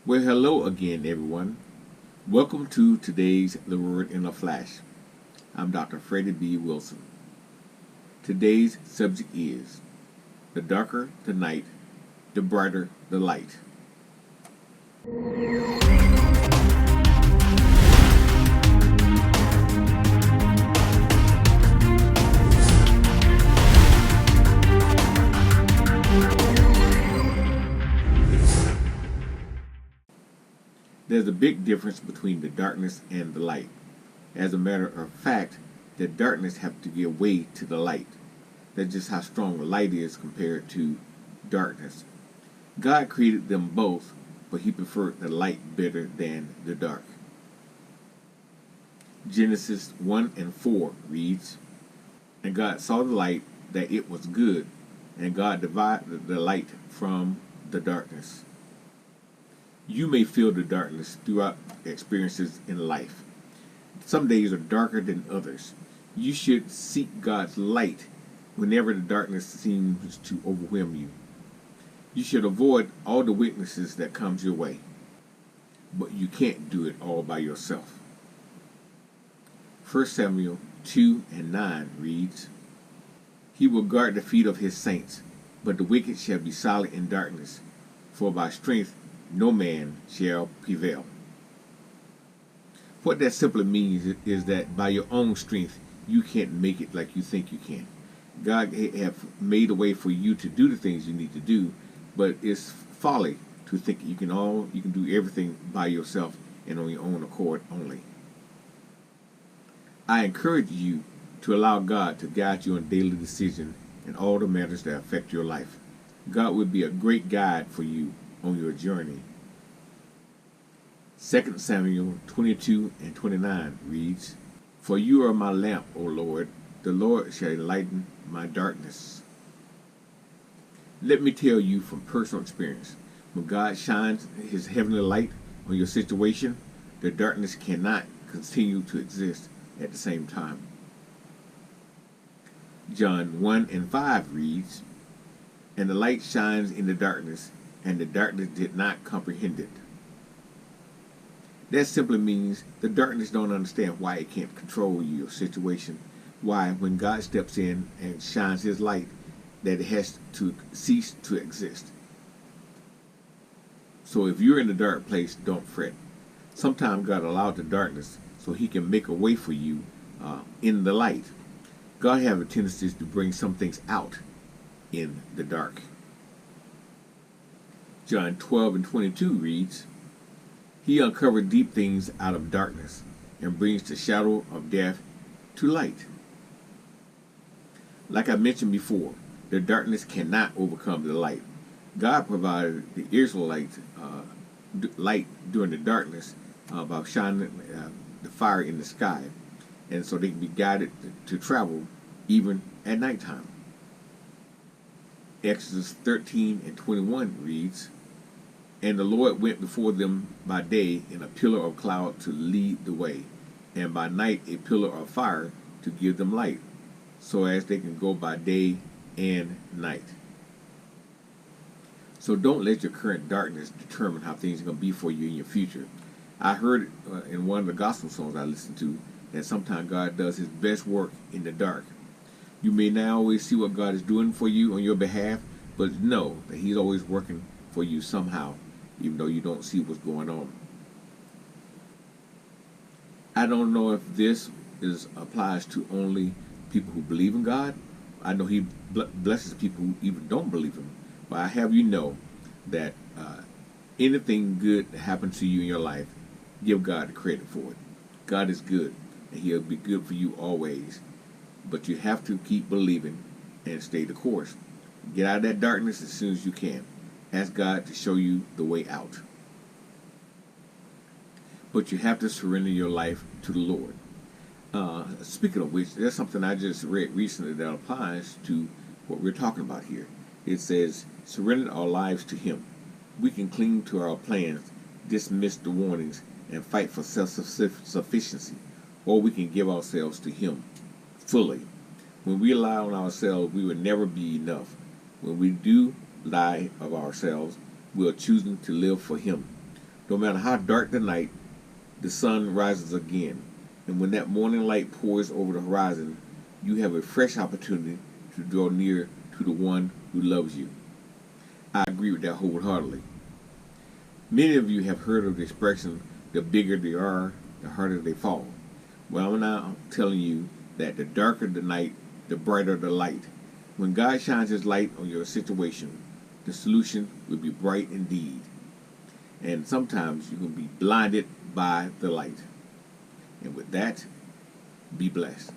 Well, hello again, everyone. Welcome to today's The Word in a Flash. I'm Dr. Freddie B. Wilson. Today's subject is the darker the night, the brighter the light. There's a big difference between the darkness and the light. As a matter of fact, the darkness have to give way to the light. That's just how strong the light is compared to darkness. God created them both, but he preferred the light better than the dark. Genesis 1 and 4 reads, And God saw the light that it was good, and God divided the light from the darkness. You may feel the darkness throughout experiences in life. Some days are darker than others. You should seek God's light whenever the darkness seems to overwhelm you. You should avoid all the weaknesses that comes your way. But you can't do it all by yourself. 1 Samuel 2 and 9 reads, He will guard the feet of his saints, but the wicked shall be silent in darkness, for by strength no man shall prevail. What that simply means is that by your own strength, you can't make it like you think you can. God have made a way for you to do the things you need to do, but it's folly to think you can do everything by yourself and on your own accord only. I encourage you to allow God to guide you on daily decisions and all the matters that affect your life. God will be a great guide for you on your journey. 2 Samuel 22 and 29 reads, For you are my lamp, O Lord. The Lord shall enlighten my darkness. Let me tell you from personal experience, when God shines his heavenly light on your situation, the darkness cannot continue to exist at the same time. John 1 and 5 reads, And the light shines in the darkness, and the darkness did not comprehend it. That simply means the darkness don't understand why it can't control your situation. Why, when God steps in and shines his light, that it has to cease to exist. So if you're in a dark place, don't fret. Sometimes God allowed the darkness so he can make a way for you in the light. God has a tendency to bring some things out in the dark. John 12 and 22 reads, He uncovered deep things out of darkness and brings the shadow of death to light. Like I mentioned before, the darkness cannot overcome the light. God provided the Israelites light during the darkness by shining the fire in the sky, and so they can be guided to travel even at nighttime. Exodus 13 and 21 reads, And the Lord went before them by day in a pillar of cloud to lead the way, and by night a pillar of fire to give them light, so as they can go by day and night. So don't let your current darkness determine how things are going to be for you in your future. I heard in one of the gospel songs I listened to that sometimes God does his best work in the dark. You may not always see what God is doing for you on your behalf, but know that he's always working for you somehow, even though you don't see what's going on. I don't know if this applies to only people who believe in God. I know he blesses people who even don't believe him. But I have you know that anything good that happens to you in your life, give God the credit for it. God is good, and he'll be good for you always. But you have to keep believing and stay the course. Get out of that darkness as soon as you can. Ask God to show you the way out. But you have to surrender your life to the Lord. Speaking of which, there's something I just read recently that applies to what we're talking about here. It says, surrender our lives to him. We can cling to our plans, dismiss the warnings, and fight for self-sufficiency. Or we can give ourselves to him fully. When we rely on ourselves, we will never be enough. When we do lie of ourselves, we are choosing to live for him. No matter how dark the night, the sun rises again. And when that morning light pours over the horizon, you have a fresh opportunity to draw near to the one who loves you. I agree with that wholeheartedly. Many of you have heard of the expression, the bigger they are, the harder they fall. Well, I'm now telling you that the darker the night, the brighter the light. When God shines His light on your situation, the solution will be bright indeed. And sometimes you can be blinded by the light. And with that, be blessed.